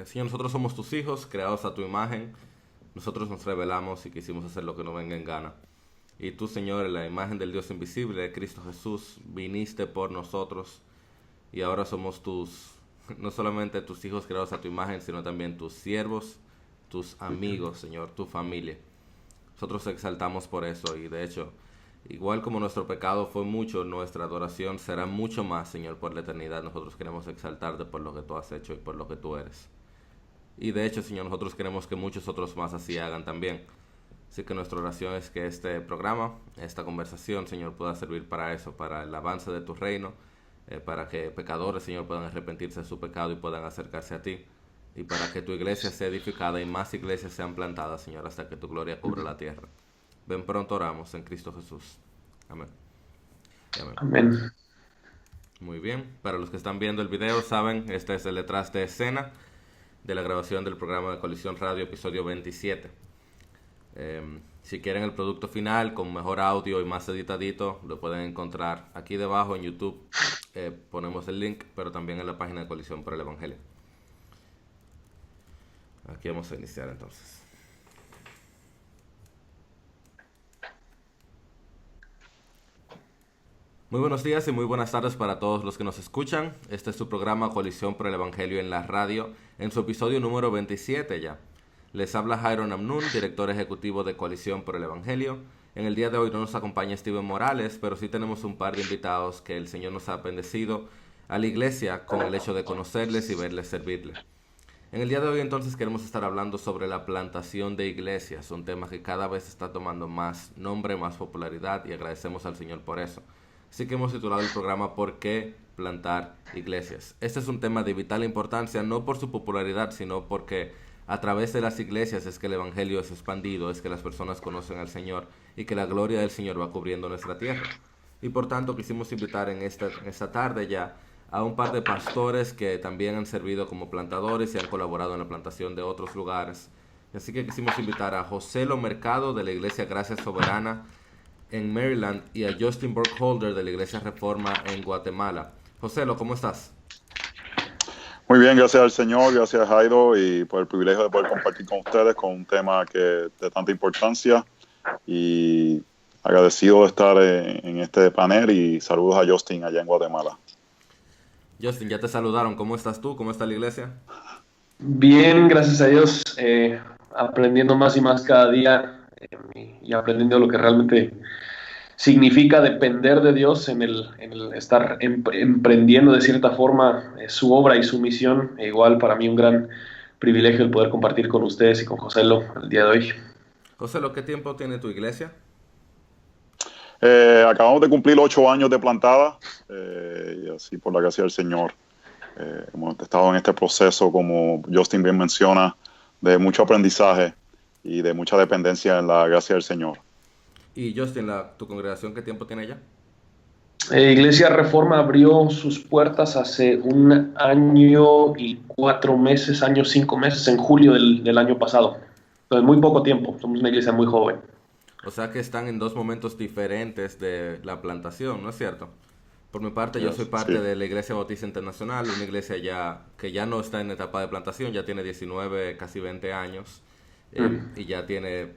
Señor, nosotros somos tus hijos, creados a tu imagen. Nosotros nos rebelamos y quisimos hacer lo que nos venga en gana. Y tú, Señor, en la imagen del Dios invisible, de Cristo Jesús, viniste por nosotros. Y ahora somos no solamente tus hijos creados a tu imagen, sino también tus siervos, tus amigos, Señor, tu familia. Nosotros te exaltamos por eso y de hecho, igual como nuestro pecado fue mucho, nuestra adoración será mucho más, Señor, por la eternidad. Nosotros queremos exaltarte por lo que tú has hecho y por lo que tú eres. Y de hecho, Señor, nosotros queremos que muchos otros más así hagan también. Así que nuestra oración es que este programa, esta conversación, Señor, pueda servir para eso, para el avance de tu reino, para que pecadores, Señor, puedan arrepentirse de su pecado y puedan acercarse a ti. Y para que tu iglesia sea edificada y más iglesias sean plantadas, Señor, hasta que tu gloria cubra la tierra. Ven pronto, oramos en Cristo Jesús. Amén. Amén. Amén. Muy bien. Para los que están viendo el video, saben, este es el detrás de escena de la grabación del programa de Colisión Radio, episodio 27. Si quieren el producto final con mejor audio y más editadito, lo pueden encontrar aquí debajo en YouTube. Ponemos el link, pero también en la página de Colisión por el Evangelio. Aquí vamos a iniciar entonces. Muy buenos días y muy buenas tardes para todos los que nos escuchan. Este es su programa Colisión por el Evangelio en la radio, en su episodio número 27 ya. Les habla Jairo Namnun, director ejecutivo de Colisión por el Evangelio. En el día de hoy no nos acompaña Steven Morales, pero sí tenemos un par de invitados que el Señor nos ha bendecido a la iglesia con el hecho de conocerles y verles servirle. En el día de hoy entonces queremos estar hablando sobre la plantación de iglesias, un tema que cada vez está tomando más nombre, más popularidad y agradecemos al Señor por eso. Así que hemos titulado el programa ¿Por qué plantar iglesias? Este es un tema de vital importancia, no por su popularidad, sino porque a través de las iglesias es que el Evangelio es expandido, es que las personas conocen al Señor y que la gloria del Señor va cubriendo nuestra tierra. Y por tanto quisimos invitar en esta tarde ya a un par de pastores que también han servido como plantadores y han colaborado en la plantación de otros lugares. Así que quisimos invitar a José Lo Mercado de la Iglesia Gracia Soberana en Maryland y a Justin Burkholder de la Iglesia Reforma en Guatemala. José Lo, ¿cómo estás? Muy bien, gracias al Señor, gracias Jairo y por el privilegio de poder compartir con ustedes con un tema de tanta importancia y agradecido de estar en este panel y saludos a Justin allá en Guatemala. Justin, ya te saludaron. ¿Cómo estás tú? ¿Cómo está la iglesia? Bien, gracias a Dios, aprendiendo más y más cada día y aprendiendo lo que realmente significa depender de Dios en el estar emprendiendo de cierta forma su obra y su misión. E igual para mí un gran privilegio el poder compartir con ustedes y con Joselo el día de hoy. José Lo, ¿qué tiempo tiene tu iglesia? Acabamos de cumplir 8 años de plantada y así por la gracia del Señor hemos estado en este proceso, como Justin bien menciona, de mucho aprendizaje y de mucha dependencia en la gracia del Señor. Y Justin, ¿tu congregación qué tiempo tiene ya? Iglesia Reforma abrió sus puertas hace 1 año y 4 meses, 5 meses, en julio del año pasado. Entonces, muy poco tiempo, somos una iglesia muy joven. O sea que están en dos momentos diferentes de la plantación, ¿no es cierto? Por mi parte, yo soy parte Sí. de la Iglesia Bautista Internacional, una iglesia que ya no está en etapa de plantación, ya tiene 19, casi 20 años, y ya tiene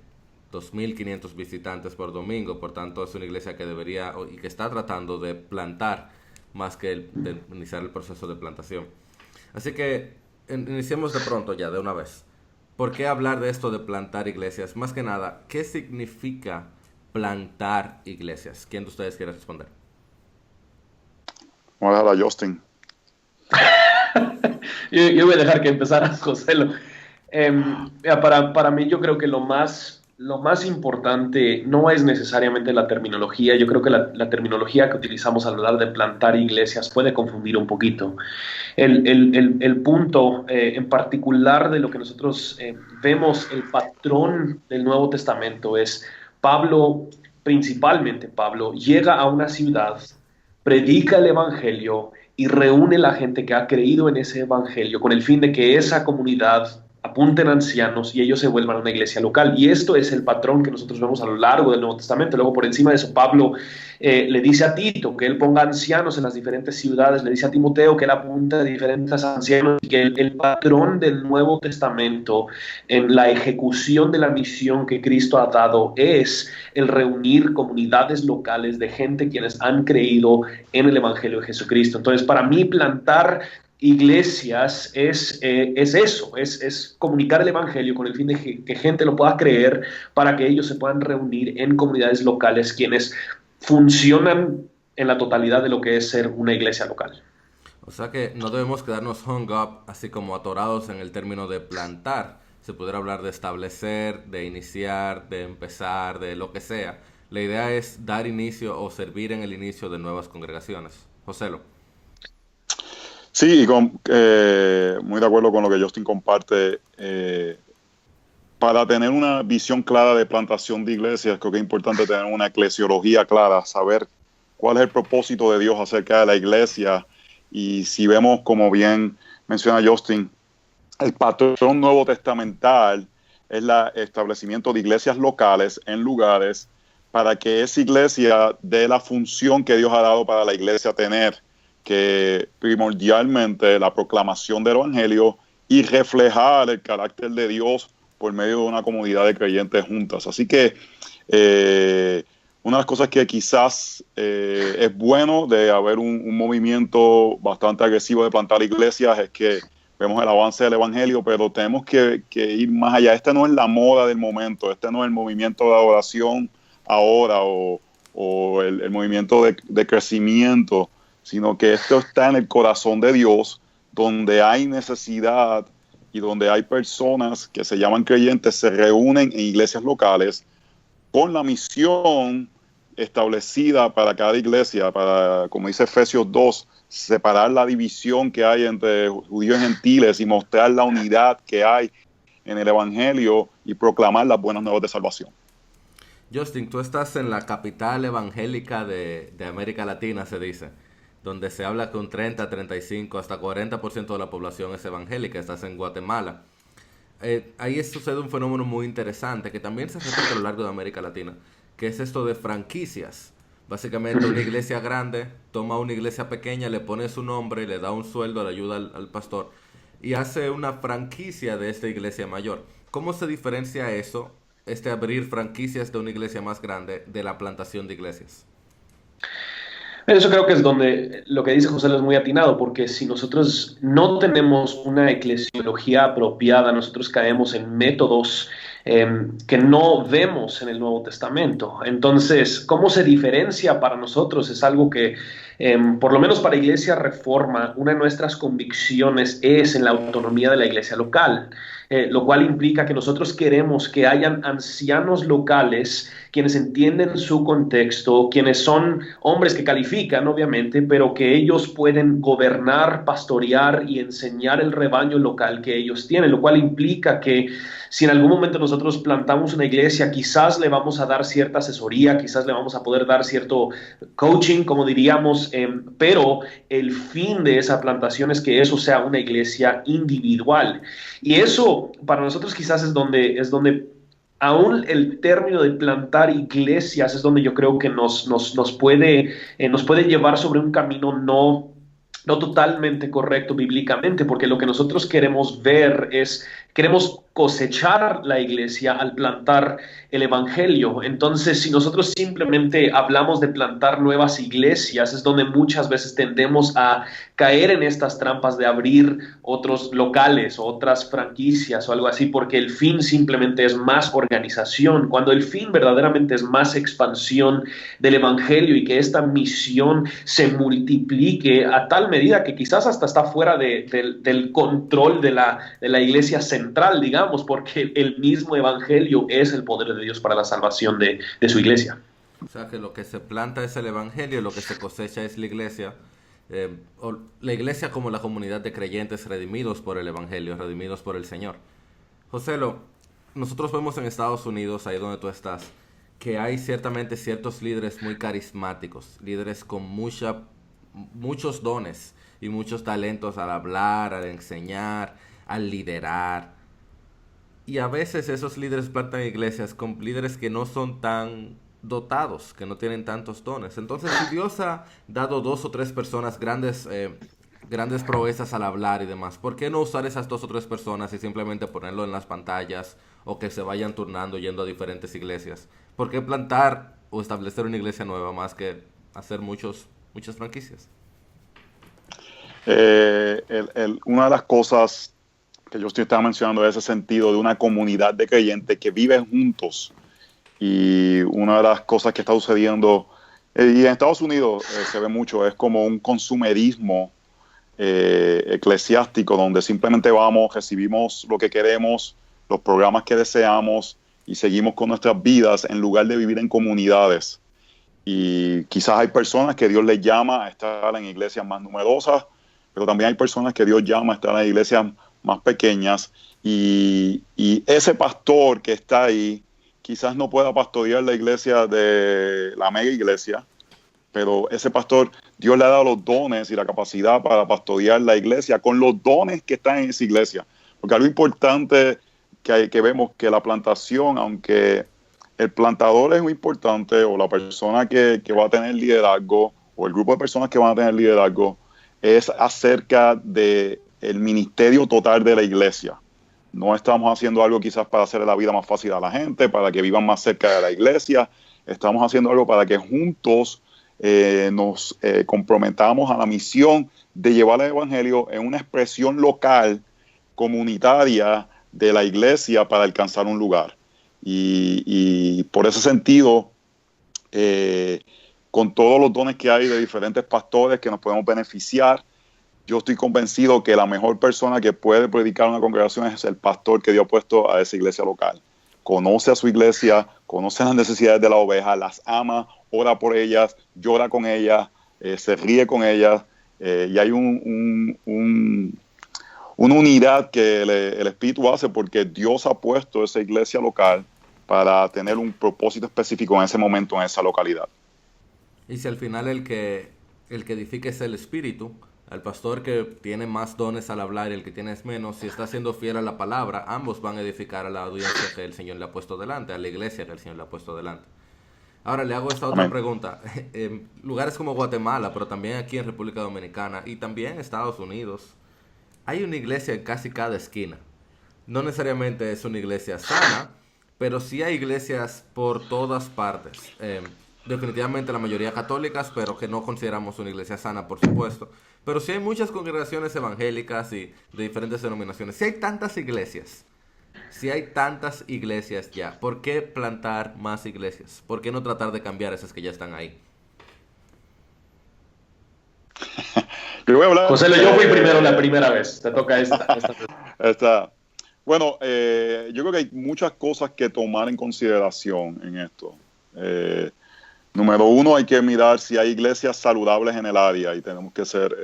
2.500 visitantes por domingo. Por tanto, es una iglesia que debería y que está tratando de plantar más que de iniciar el proceso de plantación. Así que iniciemos de pronto ya, de una vez. ¿Por qué hablar de esto de plantar iglesias? Más que nada, ¿qué significa plantar iglesias? ¿Quién de ustedes quiere responder? Vamos a dejar a Justin. Yo voy a dejar que empezara Joselo. Para mí yo creo que lo más importante no es necesariamente la terminología. Yo creo que la terminología que utilizamos al hablar de plantar iglesias puede confundir un poquito. El punto en particular de lo que nosotros vemos, el patrón del Nuevo Testamento es Pablo, principalmente Pablo, llega a una ciudad, predica el evangelio y reúne la gente que ha creído en ese evangelio con el fin de que esa comunidad apunten ancianos y ellos se vuelvan una iglesia local. Y esto es el patrón que nosotros vemos a lo largo del Nuevo Testamento. Luego, por encima de eso, Pablo le dice a Tito que él ponga ancianos en las diferentes ciudades, le dice a Timoteo que él apunte a diferentes ancianos, y que el patrón del Nuevo Testamento en la ejecución de la misión que Cristo ha dado es el reunir comunidades locales de gente quienes han creído en el Evangelio de Jesucristo. Entonces, para mí, plantar iglesias es eso, es comunicar el Evangelio con el fin de que gente lo pueda creer, para que ellos se puedan reunir en comunidades locales quienes funcionan en la totalidad de lo que es ser una iglesia local. O sea que no debemos quedarnos hung up, así como atorados en el término de plantar. Se pudiera hablar de establecer, de iniciar, de empezar, de lo que sea. La idea es dar inicio o servir en el inicio de nuevas congregaciones. Joselo. Sí, y muy de acuerdo con lo que Justin comparte. Para tener una visión clara de plantación de iglesias, creo que es importante tener una eclesiología clara, saber cuál es el propósito de Dios acerca de la iglesia. Y si vemos, como bien menciona Justin, el patrón nuevo testamental es el establecimiento de iglesias locales en lugares para que esa iglesia dé la función que Dios ha dado para la iglesia tener, que primordialmente la proclamación del Evangelio y reflejar el carácter de Dios por medio de una comunidad de creyentes juntas. Así que una de las cosas que quizás es bueno de haber un movimiento bastante agresivo de plantar iglesias es que vemos el avance del Evangelio, pero tenemos que ir más allá. Esta no es la moda del momento, este no es el movimiento de adoración ahora o el movimiento de crecimiento, sino que esto está en el corazón de Dios, donde hay necesidad y donde hay personas que se llaman creyentes, se reúnen en iglesias locales con la misión establecida para cada iglesia, para, como dice Efesios 2, separar la división que hay entre judíos y gentiles y mostrar la unidad que hay en el Evangelio y proclamar las buenas nuevas de salvación. Justin, tú estás en la capital evangélica de América Latina, se dice, donde se habla que un 30, 35, hasta 40% de la población es evangélica. Estás en Guatemala. Ahí sucede un fenómeno muy interesante que también se repite a lo largo de América Latina, que es esto de franquicias. Básicamente una iglesia grande toma una iglesia pequeña, le pone su nombre, le da un sueldo, le ayuda al pastor y hace una franquicia de esta iglesia mayor. ¿Cómo se diferencia eso, abrir franquicias de una iglesia más grande, de la plantación de iglesias? Eso creo que es donde lo que dice José es muy atinado, porque si nosotros no tenemos una eclesiología apropiada, nosotros caemos en métodos que no vemos en el Nuevo Testamento. Entonces, ¿cómo se diferencia para nosotros? Es algo que, por lo menos para Iglesia Reforma, una de nuestras convicciones es en la autonomía de la iglesia local. Lo cual implica que nosotros queremos que hayan ancianos locales quienes entienden su contexto, quienes son hombres que califican, obviamente, pero que ellos pueden gobernar, pastorear y enseñar el rebaño local que ellos tienen, lo cual implica que si en algún momento nosotros plantamos una iglesia, quizás le vamos a dar cierta asesoría, quizás le vamos a poder dar cierto coaching, como diríamos, pero el fin de esa plantación es que eso sea una iglesia individual. Y eso para nosotros quizás es donde aún el término de plantar iglesias es donde yo creo que nos puede llevar sobre un camino no totalmente correcto bíblicamente, porque lo que nosotros queremos ver queremos cosechar la iglesia al plantar el evangelio. Entonces, si nosotros simplemente hablamos de plantar nuevas iglesias, es donde muchas veces tendemos a caer en estas trampas de abrir otros locales o otras franquicias o algo así, porque el fin simplemente es más organización, cuando el fin verdaderamente es más expansión del evangelio y que esta misión se multiplique a tal medida que quizás hasta está fuera del control de la iglesia central, digamos, porque el mismo evangelio es el poder de Dios para la salvación de su iglesia. O sea que lo que se planta es el evangelio, lo que se cosecha es la iglesia. O la iglesia como la comunidad de creyentes redimidos por el evangelio, redimidos por el Señor. Joselo, nosotros vemos en Estados Unidos, ahí donde tú estás, que hay ciertamente ciertos líderes muy carismáticos, líderes con muchos dones y muchos talentos al hablar, al enseñar, al liderar. Y a veces esos líderes plantan iglesias con líderes que no son tan dotados, que no tienen tantos dones. Entonces, si Dios ha dado 2 o 3 personas grandes proezas al hablar y demás, ¿por qué no usar esas 2 o 3 personas y simplemente ponerlo en las pantallas o que se vayan turnando yendo a diferentes iglesias? ¿Por qué plantar o establecer una iglesia nueva más que hacer muchas franquicias? Una de las cosas que yo estaba mencionando es ese sentido de una comunidad de creyentes que viven juntos. Y una de las cosas que está sucediendo, y en Estados Unidos se ve mucho, es como un consumerismo eclesiástico, donde simplemente vamos, recibimos lo que queremos, los programas que deseamos y seguimos con nuestras vidas en lugar de vivir en comunidades. Y quizás hay personas que Dios les llama a estar en iglesias más numerosas, pero también hay personas que Dios llama a estar en iglesias más pequeñas, y ese pastor que está ahí quizás no pueda pastorear la iglesia de la mega iglesia, pero ese pastor, Dios le ha dado los dones y la capacidad para pastorear la iglesia con los dones que están en esa iglesia. Porque algo importante que vemos que la plantación, aunque el plantador es muy importante, o la persona que va a tener liderazgo, o el grupo de personas que van a tener liderazgo, es acerca de el ministerio total de la iglesia. No estamos haciendo algo quizás para hacer la vida más fácil a la gente, para que vivan más cerca de la iglesia. Estamos haciendo algo para que juntos nos comprometamos a la misión de llevar el evangelio en una expresión local, comunitaria de la iglesia para alcanzar un lugar. Y por ese sentido, con todos los dones que hay de diferentes pastores que nos podemos beneficiar, yo estoy convencido que la mejor persona que puede predicar una congregación es el pastor que Dios ha puesto a esa iglesia local. Conoce a su iglesia, conoce las necesidades de la oveja, las ama, ora por ellas, llora con ellas, se ríe con ellas, y hay una unidad que el Espíritu hace porque Dios ha puesto esa iglesia local para tener un propósito específico en ese momento, en esa localidad. Y si al final el que edifica es el Espíritu, al pastor que tiene más dones al hablar y el que tiene menos, si está siendo fiel a la palabra, ambos van a edificar a la audiencia que el Señor le ha puesto delante, a la iglesia que el Señor le ha puesto delante. Ahora le hago esta otra pregunta. En lugares como Guatemala, pero también aquí en República Dominicana y también en Estados Unidos, hay una iglesia en casi cada esquina. No necesariamente es una iglesia sana, pero sí hay iglesias por todas partes. Definitivamente la mayoría católicas, pero que no consideramos una iglesia sana, por supuesto. Pero sí hay muchas congregaciones evangélicas y de diferentes denominaciones. Si hay tantas iglesias ya, ¿por qué plantar más iglesias? ¿Por qué no tratar de cambiar esas que ya están ahí? Yo voy a hablar, José, yo fui primero la primera vez. Te toca esta. Bueno, yo creo que hay muchas cosas que tomar en consideración en esto. Número uno, hay que mirar si hay iglesias saludables en el área y tenemos que ser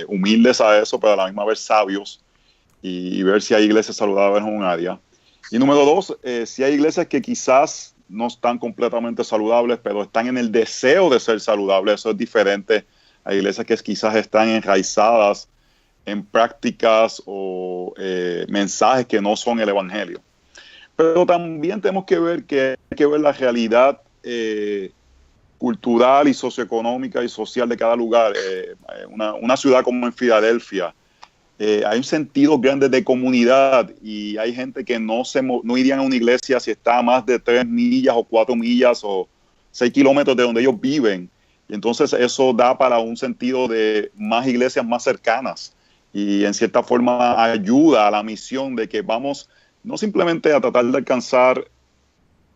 humildes a eso, pero a la misma vez sabios y ver si hay iglesias saludables en un área. Y número dos, si hay iglesias que quizás no están completamente saludables, pero están en el deseo de ser saludables, eso es diferente a iglesias que quizás están enraizadas en prácticas o mensajes que no son el evangelio. Pero también tenemos que ver que hay que ver la realidad cultural y socioeconómica y social de cada lugar. Una ciudad como en Filadelfia, hay un sentido grande de comunidad y hay gente que no irían a una iglesia si está a más de 3 millas o 4 millas o 6 kilómetros de donde ellos viven. Y entonces eso da para un sentido de más iglesias más cercanas y en cierta forma ayuda a la misión de que vamos no simplemente a tratar de alcanzar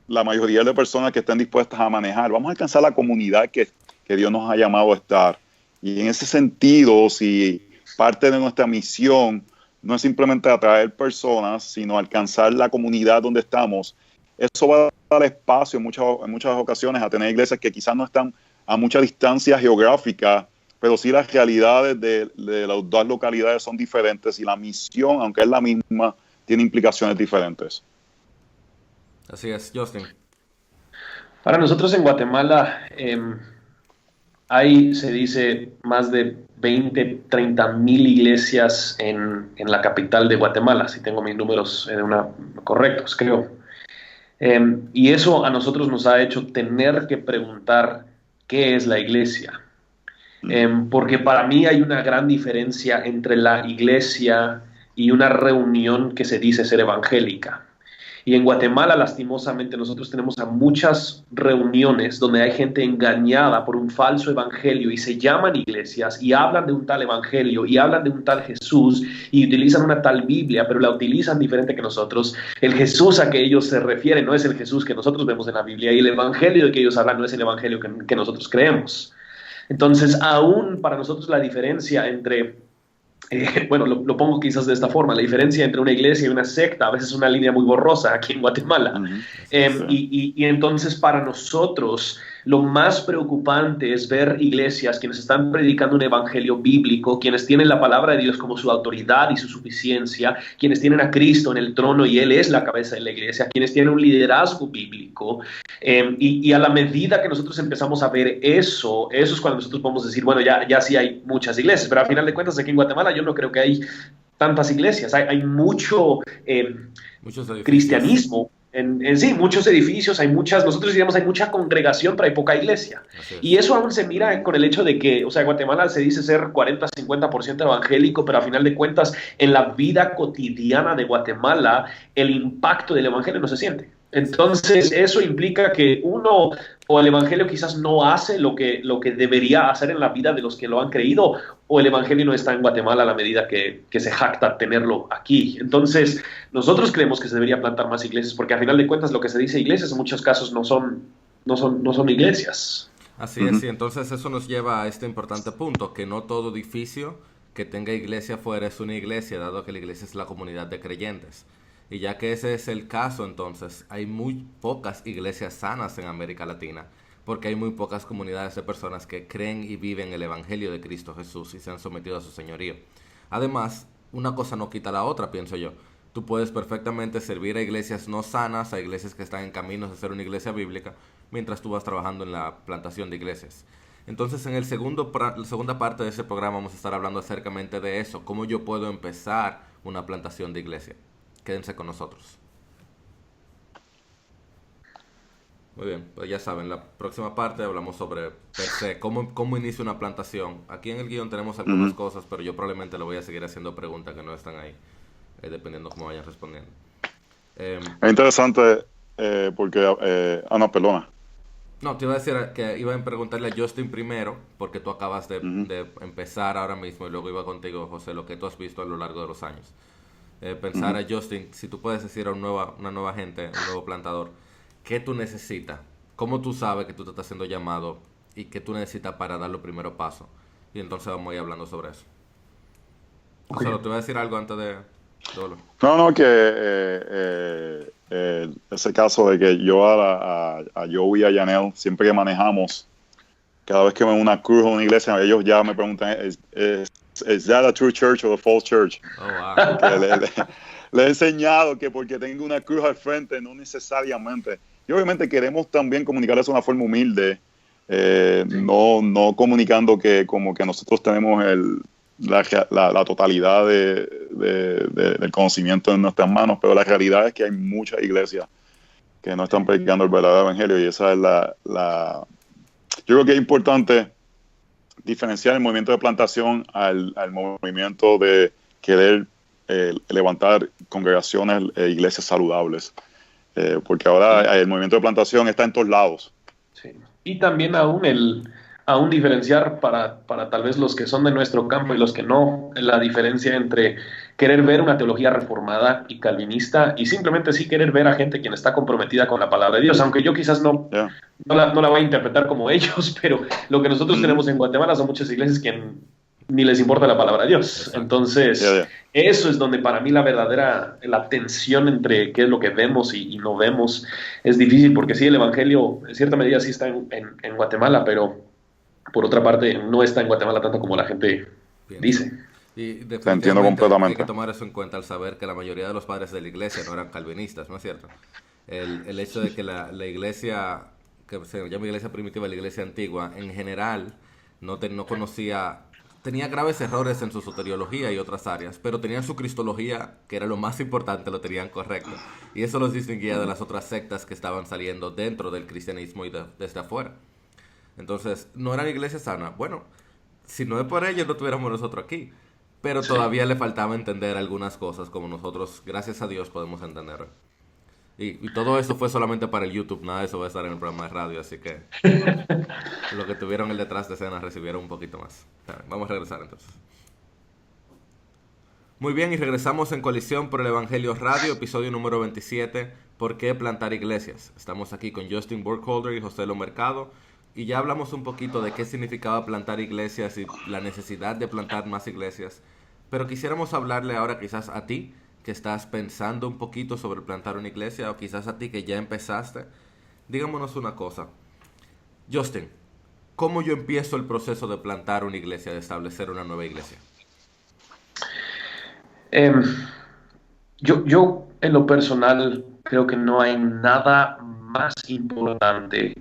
la mayoría de personas que estén dispuestas a manejar, vamos a alcanzar la comunidad que Dios nos ha llamado a estar. Y en ese sentido, si parte de nuestra misión no es simplemente atraer personas, sino alcanzar la comunidad donde estamos, eso va a dar espacio en muchas ocasiones a tener iglesias que quizás no están a mucha distancia geográfica, pero sí las realidades de las dos localidades son diferentes y la misión, aunque es la misma, tiene implicaciones diferentes. Así es, Justin. Para nosotros en Guatemala, hay, se dice, más de 20, 30 mil iglesias en la capital de Guatemala, si tengo mis números correctos, creo. Y eso a nosotros nos ha hecho tener que preguntar qué es la iglesia. Porque para mí hay una gran diferencia entre la iglesia y una reunión que se dice ser evangélica. Y en Guatemala, lastimosamente, nosotros tenemos a muchas reuniones donde hay gente engañada por un falso evangelio y se llaman iglesias y hablan de un tal evangelio y hablan de un tal Jesús y utilizan una tal Biblia, pero la utilizan diferente que nosotros. El Jesús a que ellos se refieren no es el Jesús que nosotros vemos en la Biblia y el evangelio de que ellos hablan no es el evangelio que nosotros creemos. Entonces, aún para nosotros la diferencia entre bueno, lo pongo quizás de esta forma, la diferencia entre una iglesia y una secta a veces es una línea muy borrosa aquí en Guatemala. Y entonces para nosotros lo más preocupante es ver iglesias quienes están predicando un evangelio bíblico, quienes tienen la palabra de Dios como su autoridad y su suficiencia, quienes tienen a Cristo en el trono y Él es la cabeza de la iglesia, quienes tienen un liderazgo bíblico. Y a la medida que nosotros empezamos a ver eso es cuando nosotros podemos decir, bueno, ya sí hay muchas iglesias, pero al final de cuentas aquí en Guatemala yo no creo que hay tantas iglesias, hay mucho cristianismo, sí, muchos edificios, nosotros diríamos hay mucha congregación, pero hay poca iglesia. Y eso aún se mira con el hecho de que, o sea, Guatemala se dice ser 40-50% evangélico, pero a final de cuentas, en la vida cotidiana de Guatemala, el impacto del evangelio no se siente. Entonces, eso implica que uno o el evangelio quizás no hace lo que debería hacer en la vida de los que lo han creído, o el evangelio no está en Guatemala a la medida que se jacta tenerlo aquí. Entonces, nosotros creemos que se debería plantar más iglesias, porque a final de cuentas lo que se dice iglesias en muchos casos no son iglesias. Así es, y entonces eso nos lleva a este importante punto, que no todo edificio que tenga iglesia afuera es una iglesia, dado que la iglesia es la comunidad de creyentes. Y ya que ese es el caso, entonces hay muy pocas iglesias sanas en América Latina, porque hay muy pocas comunidades de personas que creen y viven el evangelio de Cristo Jesús y se han sometido a su señorío. Además, una cosa no quita la otra, pienso yo. Tú puedes perfectamente servir a iglesias no sanas, a iglesias que están en caminos de ser una iglesia bíblica, mientras tú vas trabajando en la plantación de iglesias. Entonces, en la segunda parte de ese programa vamos a estar hablando acercamente de eso, cómo yo puedo empezar una plantación de iglesia. Quédense con nosotros. Muy bien, pues ya saben, la próxima parte hablamos sobre per se, cómo inicia una plantación. Aquí en el guión tenemos algunas cosas, pero yo probablemente le voy a seguir haciendo preguntas que no están ahí, dependiendo cómo vayan respondiendo. Es interesante porque... no, perdona. No, te iba a decir que iba a preguntarle a Justin primero, porque tú acabas de empezar ahora mismo, y luego iba contigo, José, lo que tú has visto a lo largo de los años. Pensar a Justin, si tú puedes decir a una nueva gente, un nuevo plantador, ¿qué tú necesitas? ¿Cómo tú sabes que tú te estás haciendo llamado y qué tú necesitas para dar los primeros pasos? Y entonces vamos a ir hablando sobre eso. Okay. Solo te voy a decir algo antes de... No, que ese caso de que yo a Joey y a Yanel, siempre que manejamos, cada vez que ven una cruz en una iglesia, ellos ya me preguntan, ¿is that a true church or a false church? Oh, wow. Le he enseñado que porque tengo una cruz al frente, no necesariamente. Y obviamente queremos también comunicarles de una forma humilde, no comunicando que como que nosotros tenemos la totalidad del conocimiento en nuestras manos, pero la realidad es que hay muchas iglesias que no están predicando el verdadero evangelio, y esa es yo creo que es importante diferenciar el movimiento de plantación al movimiento de querer levantar congregaciones, iglesias saludables, porque ahora el movimiento de plantación está en todos lados. Sí. Y también aún diferenciar para tal vez los que son de nuestro campo y los que no, la diferencia entre querer ver una teología reformada y calvinista y simplemente sí querer ver a gente quien está comprometida con la palabra de Dios, aunque yo quizás no la voy a interpretar como ellos, pero lo que nosotros tenemos en Guatemala son muchas iglesias que ni les importa la palabra de Dios. Entonces, eso es donde para mí la tensión entre qué es lo que vemos y no vemos es difícil, porque sí, el evangelio en cierta medida sí está en Guatemala, pero por otra parte no está en Guatemala tanto como la gente dice. Y te entiendo completamente. Hay que tomar eso en cuenta al saber que la mayoría de los padres de la iglesia no eran calvinistas, ¿no es cierto? El hecho de que la iglesia, que se llama iglesia primitiva, la iglesia antigua, en general no conocía, tenía graves errores en su soteriología y otras áreas, pero tenían su cristología, que era lo más importante, lo tenían correcto. Y eso los distinguía de las otras sectas que estaban saliendo dentro del cristianismo y desde afuera. Entonces, ¿no eran iglesias sanas? Bueno, si no es por ellos, no tuviéramos nosotros aquí. Pero todavía le faltaba entender algunas cosas como nosotros, gracias a Dios, podemos entender. Y todo eso fue solamente para el YouTube, nada de eso va a estar en el programa de radio, así que lo que tuvieron el detrás de escena recibieron un poquito más. Vamos a regresar entonces. Muy bien, y regresamos en Colisión por el Evangelio Radio, episodio número 27, ¿por qué plantar iglesias? Estamos aquí con Justin Burkholder y José Lo Mercado, y ya hablamos un poquito de qué significaba plantar iglesias y la necesidad de plantar más iglesias, pero quisiéramos hablarle ahora quizás a ti, que estás pensando un poquito sobre plantar una iglesia, o quizás a ti que ya empezaste. Dígamonos una cosa. Justin, ¿cómo yo empiezo el proceso de plantar una iglesia, de establecer una nueva iglesia? Yo en lo personal creo que no hay nada más importante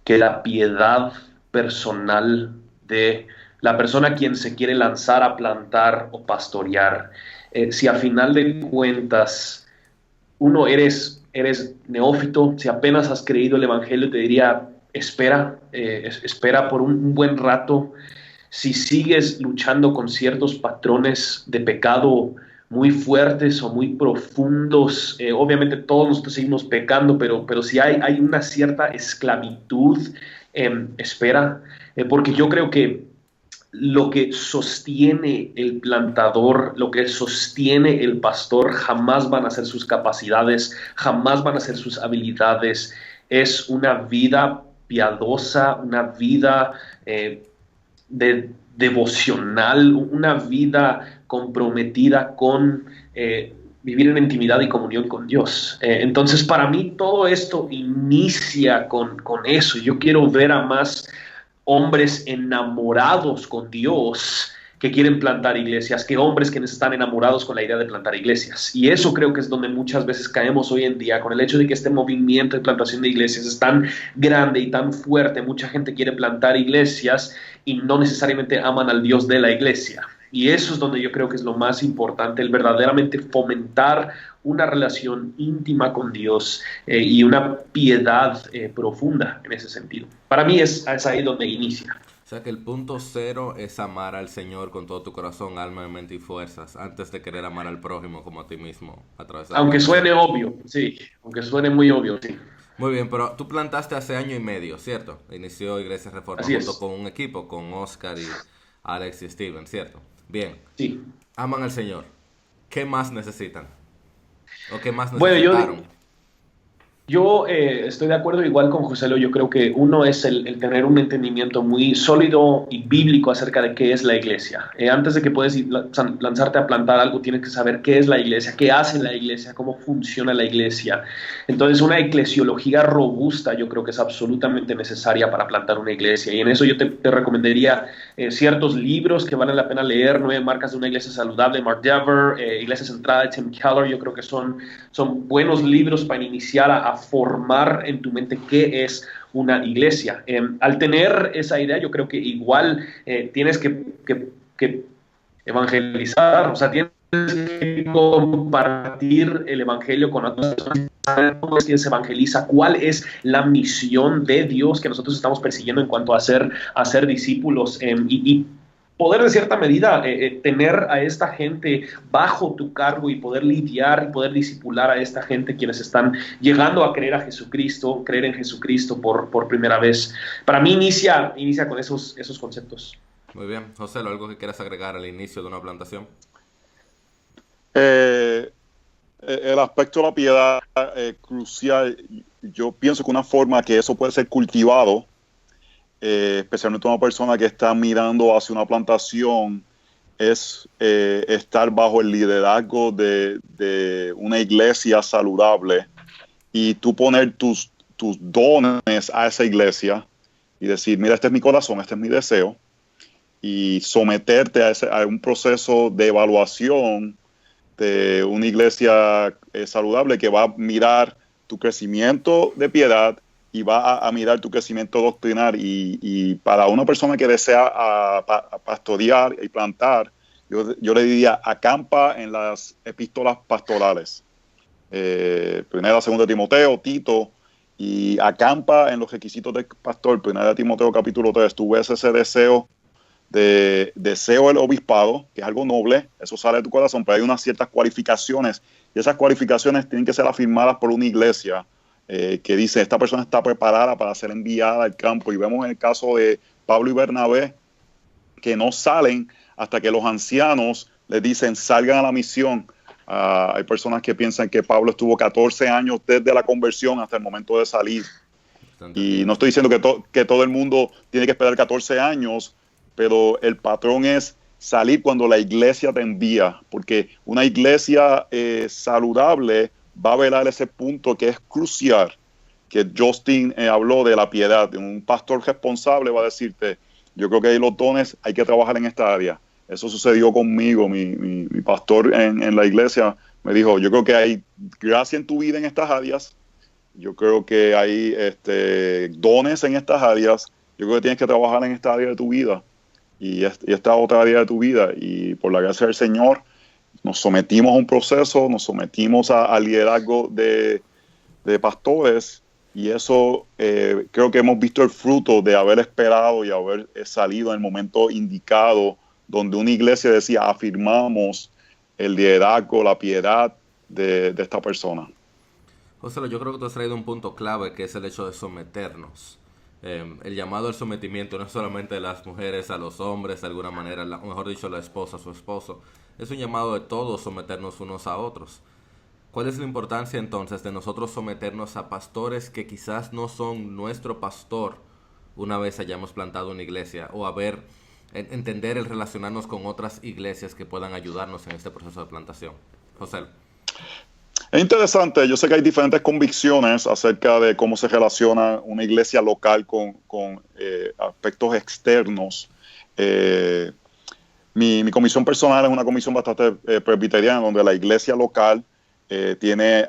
que la piedad personal de la persona a quien se quiere lanzar a plantar o pastorear. Si a final de cuentas uno eres neófito, si apenas has creído el Evangelio, te diría, espera por un buen rato. Si sigues luchando con ciertos patrones de pecado muy fuertes o muy profundos, obviamente todos nosotros seguimos pecando, pero si hay una cierta esclavitud, espera, porque yo creo que lo que sostiene el plantador, lo que sostiene el pastor, jamás van a ser sus capacidades, jamás van a ser sus habilidades. Es una vida piadosa, una vida devocional, una vida comprometida con vivir en intimidad y comunión con Dios. Entonces, para mí todo esto inicia con eso. Yo quiero ver a más hombres enamorados con Dios que quieren plantar iglesias, que hombres que están enamorados con la idea de plantar iglesias. Y eso creo que es donde muchas veces caemos hoy en día, con el hecho de que este movimiento de plantación de iglesias es tan grande y tan fuerte. Mucha gente quiere plantar iglesias y no necesariamente aman al Dios de la iglesia. Y eso es donde yo creo que es lo más importante, el verdaderamente fomentar una relación íntima con Dios y una piedad profunda en ese sentido. Para mí es ahí donde inicia. O sea que el punto cero es amar al Señor con todo tu corazón, alma, mente y fuerzas, antes de querer amar al prójimo como a ti mismo. A través de aunque suene obvio, sí, aunque suene muy obvio, sí. Muy bien, pero tú plantaste hace 1 año y medio, ¿cierto? Inició Iglesia Reforma junto con un equipo, con Oscar y Alex y Steven, ¿cierto? Bien. Sí. Aman al Señor. ¿Qué más necesitan? ¿O qué más necesitaron? Yo estoy de acuerdo igual con José Lo. Yo creo que uno es el tener un entendimiento muy sólido y bíblico acerca de qué es la iglesia. Antes de que puedas lanzarte a plantar algo, tienes que saber qué es la iglesia, qué hace la iglesia, cómo funciona la iglesia. Entonces, una eclesiología robusta yo creo que es absolutamente necesaria para plantar una iglesia. Y en eso yo te recomendaría ciertos libros que vale la pena leer: 9 marcas de una iglesia saludable, Mark Dever, Iglesia Centrada de Tim Keller. Yo creo que son buenos libros para iniciar a formar en tu mente qué es una iglesia. Al tener esa idea, yo creo que igual tienes que evangelizar, o sea, tienes que compartir el evangelio con otras personas. ¿Cómo es que se evangeliza? ¿Cuál es la misión de Dios que nosotros estamos persiguiendo en cuanto a ser discípulos? Y poder de cierta medida tener a esta gente bajo tu cargo y poder lidiar y poder discipular a esta gente quienes están llegando a creer en Jesucristo por primera vez. Para mí inicia con esos conceptos. Muy bien. José, ¿algo que quieras agregar al inicio de una plantación? El aspecto de la piedad crucial. Yo pienso que una forma que eso puede ser cultivado, especialmente una persona que está mirando hacia una plantación, es estar bajo el liderazgo de una iglesia saludable y tú poner tus dones a esa iglesia y decir, mira, este es mi corazón, este es mi deseo, y someterte a un proceso de evaluación de una iglesia saludable que va a mirar tu crecimiento de piedad y va a mirar tu crecimiento doctrinal. Y para una persona que desea pastorear y plantar, yo le diría, acampa en las epístolas pastorales. Primera, segunda de Timoteo, Tito, y acampa en los requisitos del pastor. Primera de Timoteo capítulo 3, tú ves ese deseo del obispado, que es algo noble, eso sale de tu corazón, pero hay unas ciertas cualificaciones, y esas cualificaciones tienen que ser afirmadas por una iglesia que dice, esta persona está preparada para ser enviada al campo. Y vemos en el caso de Pablo y Bernabé, que no salen hasta que los ancianos les dicen, salgan a la misión. Hay personas que piensan que Pablo estuvo 14 años desde la conversión hasta el momento de salir. Y no estoy diciendo que todo el mundo tiene que esperar 14 años, pero el patrón es salir cuando la iglesia te envía, porque una iglesia saludable va a velar ese punto que es crucial, que Justin habló de la piedad. Un pastor responsable va a decirte, yo creo que hay los dones, hay que trabajar en esta área. Eso sucedió conmigo. Mi pastor en la iglesia me dijo, yo creo que hay gracia en tu vida en estas áreas, yo creo que hay dones en estas áreas, yo creo que tienes que trabajar en esta área de tu vida y esta otra área de tu vida. Y por la gracia del Señor nos sometimos a un proceso, nos sometimos al liderazgo de pastores, y eso creo que hemos visto el fruto de haber esperado y haber salido en el momento indicado, donde una iglesia decía, afirmamos el liderazgo, la piedad de esta persona. José, yo creo que tú has traído un punto clave, que es el hecho de someternos. El llamado al sometimiento no es solamente de las mujeres a los hombres, de alguna manera, o mejor dicho, la esposa a su esposo. Es un llamado de todos someternos unos a otros. ¿Cuál es la importancia entonces de nosotros someternos a pastores que quizás no son nuestro pastor una vez hayamos plantado una iglesia, o entender el relacionarnos con otras iglesias que puedan ayudarnos en este proceso de plantación? José. Es interesante, yo sé que hay diferentes convicciones acerca de cómo se relaciona una iglesia local con aspectos externos. Mi comisión personal es una comisión bastante presbiteriana, donde la iglesia local tiene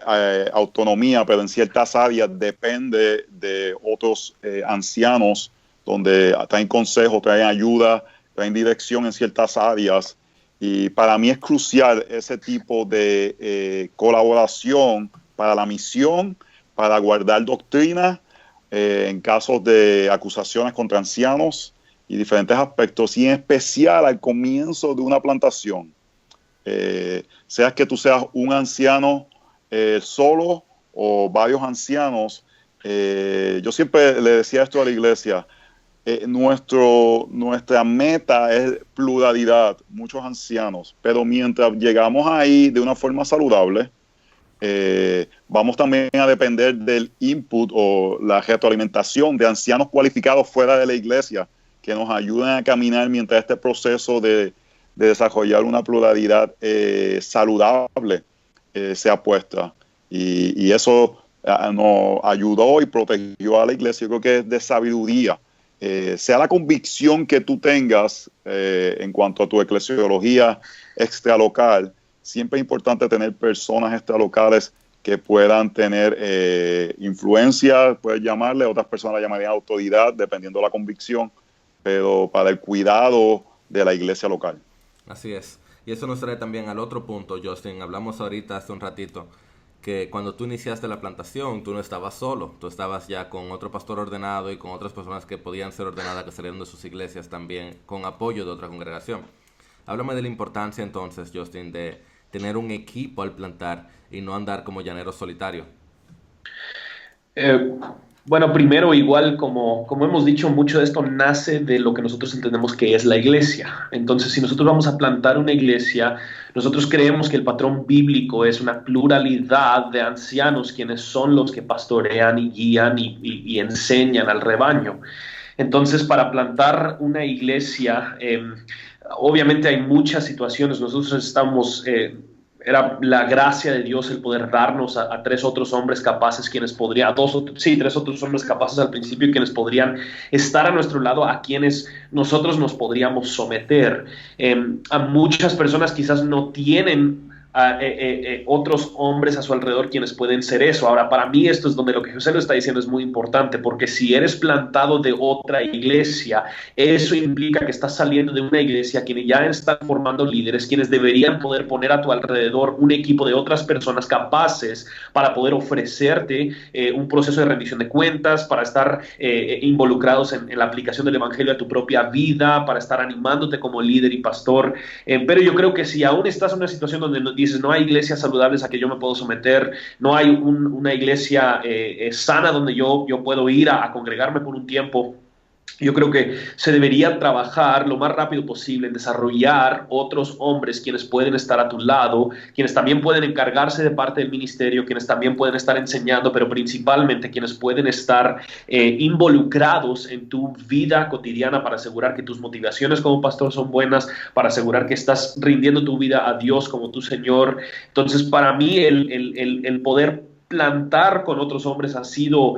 autonomía, pero en ciertas áreas depende de otros ancianos, donde traen consejo, traen ayuda, traen dirección en ciertas áreas. Y para mí es crucial ese tipo de colaboración para la misión, para guardar doctrina en casos de acusaciones contra ancianos y diferentes aspectos, y en especial al comienzo de una plantación. Sea que tú seas un anciano solo o varios ancianos, yo siempre le decía esto a la iglesia, nuestra meta es pluralidad, muchos ancianos, pero mientras llegamos ahí de una forma saludable, vamos también a depender del input o la retroalimentación de ancianos cualificados fuera de la iglesia, que nos ayuden a caminar mientras este proceso de desarrollar una pluralidad saludable sea puesta. Y eso nos ayudó y protegió a la iglesia. Yo creo que es de sabiduría. Sea la convicción que tú tengas en cuanto a tu eclesiología extralocal, siempre es importante tener personas extralocales que puedan tener influencia, puedes llamarle, otras personas la llamarían autoridad, dependiendo de la convicción, pero para el cuidado de la iglesia local. Así es. Y eso nos trae también al otro punto, Justin. Hablamos ahorita hace un ratito que cuando tú iniciaste la plantación, tú no estabas solo, tú estabas ya con otro pastor ordenado y con otras personas que podían ser ordenadas, que salieron de sus iglesias también, con apoyo de otra congregación. Háblame de la importancia entonces, Justin, de tener un equipo al plantar y no andar como llanero solitario. Bueno, primero, igual como hemos dicho, mucho de esto nace de lo que nosotros entendemos que es la iglesia. Entonces, si nosotros vamos a plantar una iglesia, nosotros creemos que el patrón bíblico es una pluralidad de ancianos quienes son los que pastorean y guían y enseñan al rebaño. Entonces, para plantar una iglesia, obviamente hay muchas situaciones. Nosotros estamos... era la gracia de Dios el poder darnos a tres otros hombres capaces, quienes podrían, tres otros hombres capaces al principio, quienes podrían estar a nuestro lado, a quienes nosotros nos podríamos someter. A muchas personas quizás no tienen otros hombres a su alrededor quienes pueden ser eso. Ahora, para mí esto es donde lo que José lo está diciendo es muy importante, porque si eres plantado de otra iglesia, eso implica que estás saliendo de una iglesia quienes ya están formando líderes, quienes deberían poder poner a tu alrededor un equipo de otras personas capaces para poder ofrecerte un proceso de rendición de cuentas, para estar involucrados en la aplicación del evangelio a tu propia vida, para estar animándote como líder y pastor. Pero yo creo que si aún estás en una situación donde dices, no hay iglesias saludables a que yo me puedo someter, no hay una iglesia sana donde yo puedo ir a congregarme por un tiempo, yo creo que se debería trabajar lo más rápido posible en desarrollar otros hombres quienes pueden estar a tu lado, quienes también pueden encargarse de parte del ministerio, quienes también pueden estar enseñando, pero principalmente quienes pueden estar involucrados en tu vida cotidiana para asegurar que tus motivaciones como pastor son buenas, para asegurar que estás rindiendo tu vida a Dios como tu Señor. Entonces, para mí, el poder plantar con otros hombres ha sido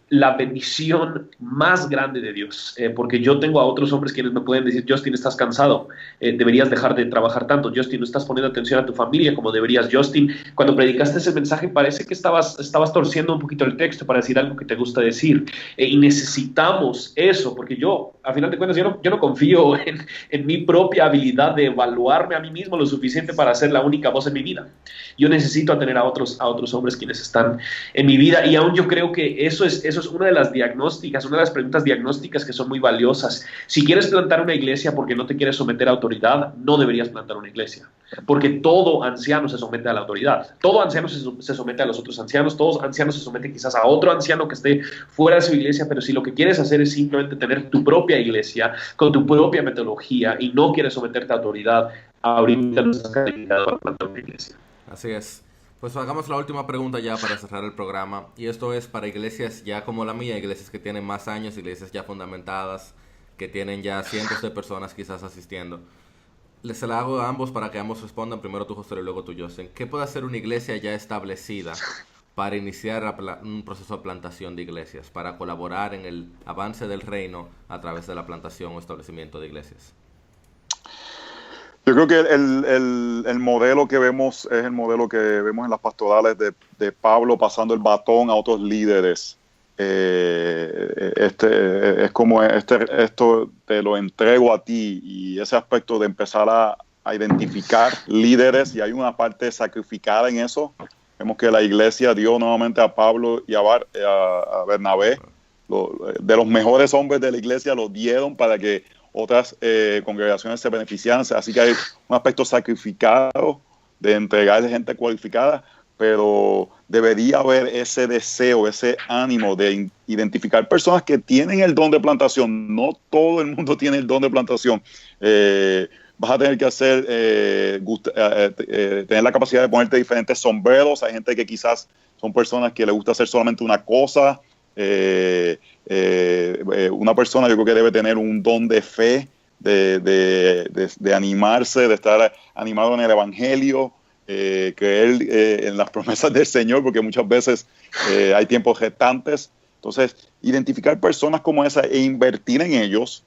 la bendición más grande de Dios, porque yo tengo a otros hombres quienes me pueden decir, Justin, estás cansado, deberías dejar de trabajar tanto, Justin, no estás poniendo atención a tu familia como deberías, Justin, cuando predicaste ese mensaje parece que estabas torciendo un poquito el texto para decir algo que te gusta decir, y necesitamos eso, porque yo, a final de cuentas, yo no confío en mi propia habilidad de evaluarme a mí mismo lo suficiente para ser la única voz en mi vida. Yo necesito tener a otros hombres quienes están en mi vida, y aún yo creo que eso es una de las diagnósticas, una de las preguntas diagnósticas que son muy valiosas. Si quieres plantar una iglesia porque no te quieres someter a autoridad, no deberías plantar una iglesia, porque todo anciano se somete a la autoridad, todo anciano se somete a los otros ancianos, todos ancianos se someten quizás a otro anciano que esté fuera de su iglesia, pero si lo que quieres hacer es simplemente tener tu propia iglesia, con tu propia metodología, y no quieres someterte a autoridad, ahorita no estás calificado para plantar una iglesia. Así es. Pues hagamos la última pregunta ya para cerrar el programa, y esto es para iglesias ya como la mía, iglesias que tienen más años, iglesias ya fundamentadas, que tienen ya cientos de personas quizás asistiendo. Se la hago a ambos para que ambos respondan, primero tú, José, y luego tú, Justin. ¿Qué puede hacer una iglesia ya establecida para iniciar un proceso de plantación de iglesias, para colaborar en el avance del reino a través de la plantación o establecimiento de iglesias? Yo creo que el modelo que vemos es el modelo que vemos en las pastorales de Pablo pasando el batón a otros líderes. Es como esto te lo entrego a ti, y ese aspecto de empezar a identificar líderes, y hay una parte sacrificada en eso. Vemos que la iglesia dio nuevamente a Pablo y a Bernabé, de los mejores hombres de la iglesia, los dieron para que otras congregaciones se beneficiaran. Así que hay un aspecto sacrificado de entregar gente cualificada, pero debería haber ese deseo, ese ánimo de identificar personas que tienen el don de plantación. No todo el mundo tiene el don de plantación. Vas a tener que tener la capacidad de ponerte diferentes sombreros. Hay gente que quizás son personas que les gusta hacer solamente una cosa. Una persona, yo creo que debe tener un don de fe, de animarse, de estar animado en el evangelio, creer en las promesas del Señor, porque muchas veces hay tiempos restantes. Entonces, identificar personas como esa e invertir en ellos,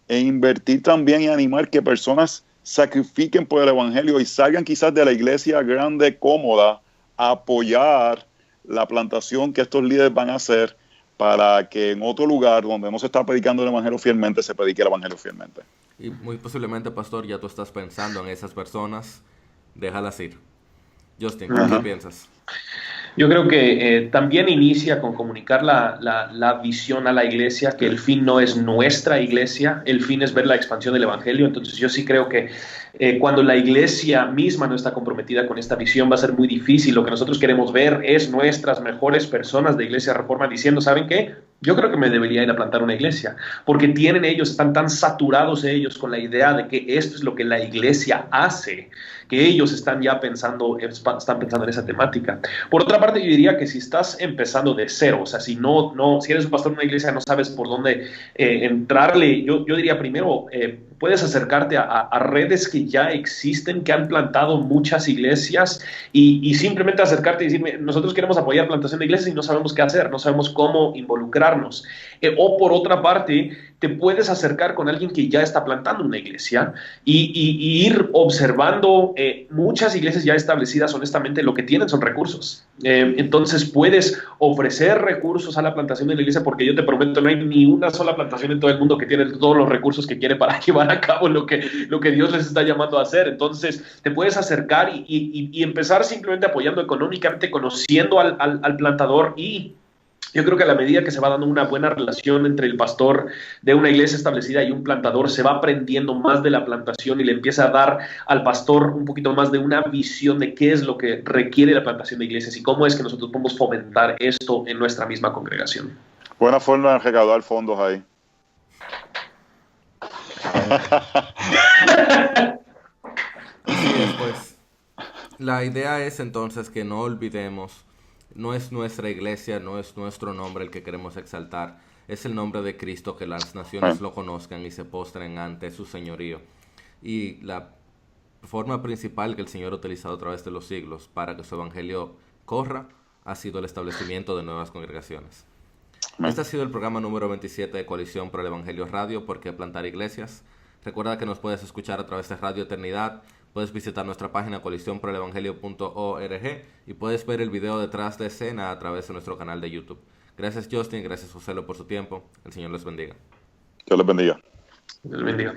e invertir también y animar que personas sacrifiquen por el evangelio y salgan quizás de la iglesia grande, cómoda, a apoyar la plantación que estos líderes van a hacer, para que en otro lugar donde no se está predicando el evangelio fielmente, se predique el evangelio fielmente. Y muy posiblemente, pastor, ya tú estás pensando en esas personas, déjalas ir. Justin, ¿qué piensas? Yo creo que también inicia con comunicar la visión a la iglesia, que el fin no es nuestra iglesia, el fin es ver la expansión del evangelio. Entonces yo sí creo que cuando la iglesia misma no está comprometida con esta visión, va a ser muy difícil. Lo que nosotros queremos ver es nuestras mejores personas de Iglesia Reforma diciendo, ¿saben qué? Yo creo que me debería ir a plantar una iglesia, porque están tan saturados ellos con la idea de que esto es lo que la iglesia hace, que ellos están pensando en esa temática. Por otra parte, yo diría que si estás empezando de cero, o sea, si eres un pastor de una iglesia, no sabes por dónde entrarle, yo diría primero, puedes acercarte a redes que ya existen, que han plantado muchas iglesias, y simplemente acercarte y decirme, nosotros queremos apoyar plantación de iglesias y no sabemos qué hacer, no sabemos cómo involucrarnos. O por otra parte, te puedes acercar con alguien que ya está plantando una iglesia y ir observando. Muchas iglesias ya establecidas, honestamente, lo que tienen son recursos. Entonces puedes ofrecer recursos a la plantación de la iglesia, porque yo te prometo, no hay ni una sola plantación en todo el mundo que tiene todos los recursos que quiere para llevar a cabo lo que Dios les está llamando a hacer. Entonces te puedes acercar y empezar simplemente apoyando económicamente, conociendo al plantador. Y yo creo que a la medida que se va dando una buena relación entre el pastor de una iglesia establecida y un plantador, se va aprendiendo más de la plantación y le empieza a dar al pastor un poquito más de una visión de qué es lo que requiere la plantación de iglesias y cómo es que nosotros podemos fomentar esto en nuestra misma congregación. Buena forma de recaudar fondos ahí. Así es, pues. La idea es entonces que no olvidemos, no es nuestra iglesia, no es nuestro nombre el que queremos exaltar, es el nombre de Cristo, que las naciones lo conozcan y se postren ante su señorío. Y la forma principal que el Señor ha utilizado a través de los siglos para que su evangelio corra ha sido el establecimiento de nuevas congregaciones. Este ha sido el programa número 27 de Coalición por el Evangelio Radio, ¿Por qué plantar iglesias? Recuerda que nos puedes escuchar a través de Radio Eternidad, puedes visitar nuestra página coaliciónporelevangelio.org y puedes ver el video detrás de escena a través de nuestro canal de YouTube. Gracias Justin, gracias José por su tiempo. El Señor les bendiga. Dios les bendiga. Dios les bendiga.